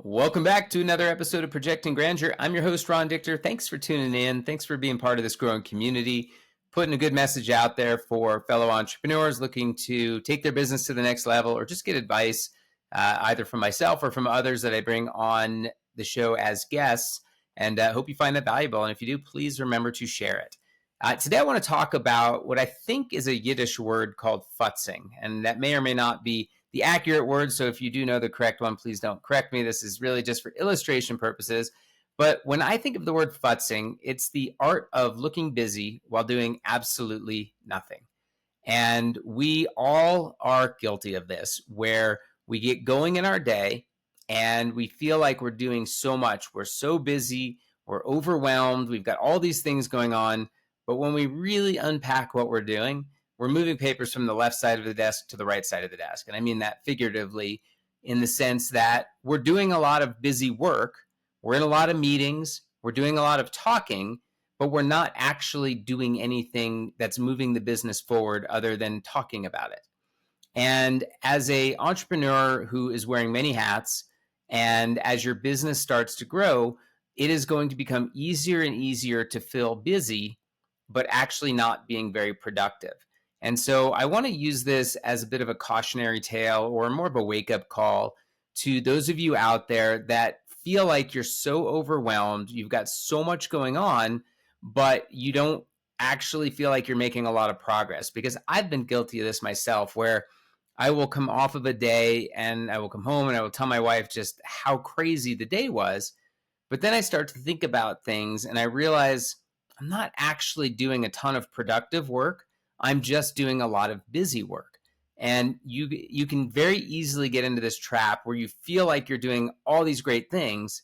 Welcome back to another episode of Projecting Grandeur. I'm your host, Ron Dichter. Thanks for tuning in. Thanks for being part of this growing community, putting a good message out there for fellow entrepreneurs looking to take their business to the next level or just get advice either from myself or from others that I bring on the show as guests. And hope you find that valuable. And if you do, please remember to share it. Today, I want to talk about what I think is a Yiddish word called futzing. And that may or may not be the accurate word. So if you do know the correct one, please don't correct me. This is really just for illustration purposes. But when I think of the word futzing, it's the art of looking busy while doing absolutely nothing. And we all are guilty of this, where we get going in our day and we feel like we're doing so much. We're so busy, we're overwhelmed, we've got all these things going on. But when we really unpack what we're doing, we're moving papers from the left side of the desk to the right side of the desk. And I mean that figuratively in the sense that we're doing a lot of busy work. We're in a lot of meetings. We're doing a lot of talking, but we're not actually doing anything that's moving the business forward other than talking about it. And as an entrepreneur who is wearing many hats, and as your business starts to grow, it is going to become easier and easier to feel busy, but actually not being very productive. And so I want to use this as a bit of a cautionary tale or more of a wake-up call to those of you out there that feel like you're so overwhelmed, you've got so much going on, but you don't actually feel like you're making a lot of progress. Because I've been guilty of this myself, where I will come off of a day and I will come home and I will tell my wife just how crazy the day was. But then I start to think about things and I realize I'm not actually doing a ton of productive work. I'm just doing a lot of busy work. And you can very easily get into this trap where you feel like you're doing all these great things,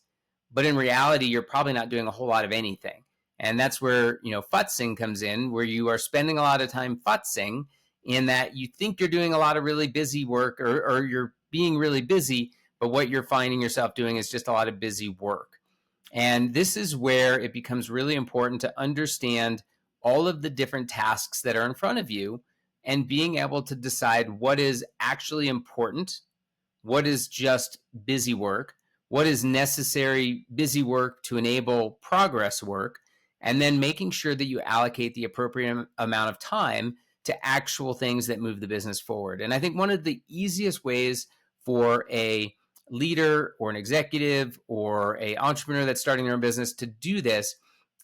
but in reality, you're probably not doing a whole lot of anything. And that's where, futzing comes in, where you are spending a lot of time futzing in that you think you're doing a lot of really busy work or you're being really busy, but what you're finding yourself doing is just a lot of busy work. And this is where it becomes really important to understand all of the different tasks that are in front of you and being able to decide what is actually important, what is just busy work, what is necessary busy work to enable progress work, and then making sure that you allocate the appropriate amount of time to actual things that move the business forward. And I think one of the easiest ways for a leader or an executive or an entrepreneur that's starting their own business to do this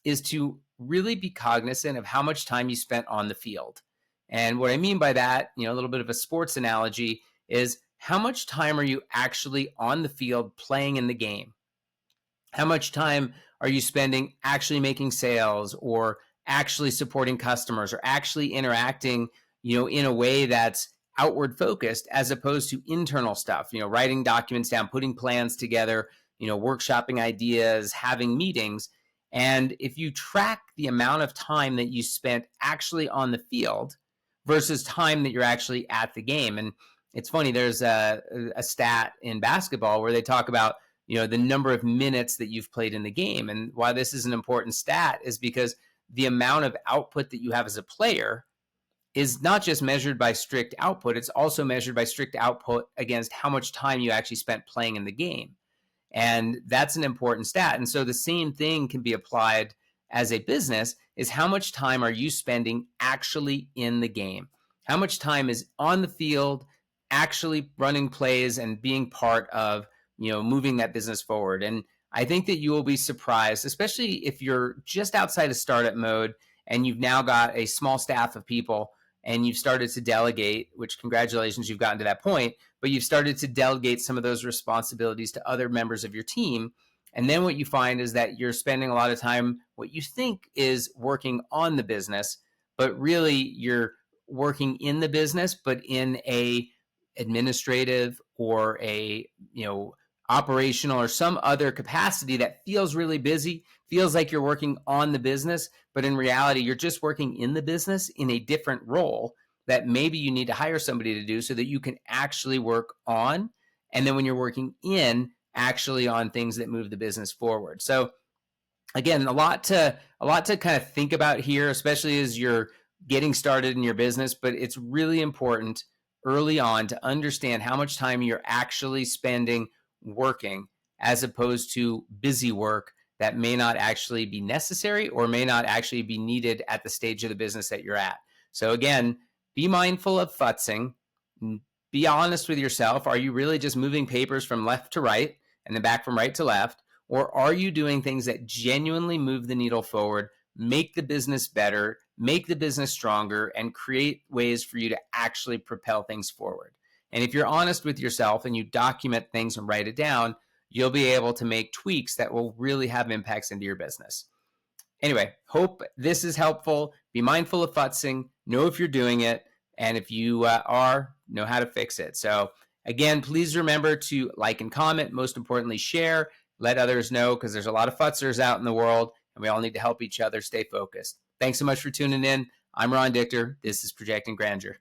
is to really be cognizant of how much time you spent on the field. And what I mean by that, a little bit of a sports analogy, is how much time are you actually on the field playing in the game? How much time are you spending actually making sales or actually supporting customers or actually interacting, in a way that's outward focused as opposed to internal stuff, writing documents down, putting plans together, workshopping ideas, having meetings. And if you track the amount of time that you spent actually on the field versus time that you're actually at the game. And it's funny, there's a stat in basketball where they talk about, the number of minutes that you've played in the game. And why this is an important stat is because the amount of output that you have as a player is not just measured by strict output, it's also measured by strict output against how much time you actually spent playing in the game. And that's an important stat. And so the same thing can be applied as a business, is how much time are you spending actually in the game? How much time is on the field, actually running plays and being part of, moving that business forward? And I think that you will be surprised, especially if you're just outside of startup mode and you've now got a small staff of people and you've started to delegate, which congratulations, you've gotten to that point, but you've started to delegate some of those responsibilities to other members of your team. And then what you find is that you're spending a lot of time, what you think is working on the business, but really you're working in the business, but in a administrative or a, operational or some other capacity that feels really busy, feels like you're working on the business, but in reality, you're just working in the business in a different role that maybe you need to hire somebody to do so that you can actually work on. And then when you're working in, actually on things that move the business forward. So again, a lot to kind of think about here, especially as you're getting started in your business, but it's really important early on to understand how much time you're actually spending working as opposed to busy work that may not actually be necessary or may not actually be needed at the stage of the business that you're at. So again, be mindful of futzing. Be honest with yourself. Are you really just moving papers from left to right and then back from right to left? Or are you doing things that genuinely move the needle forward, make the business better, make the business stronger, and create ways for you to actually propel things forward? And if you're honest with yourself and you document things and write it down, you'll be able to make tweaks that will really have impacts into your business. Anyway, hope this is helpful. Be mindful of futzing, know if you're doing it, and if you are, know how to fix it. So again, please remember to like and comment. Most importantly, share, let others know, because there's a lot of futzers out in the world, and we all need to help each other stay focused. Thanks so much for tuning in. I'm Ron Dichter. This is Projecting Grandeur.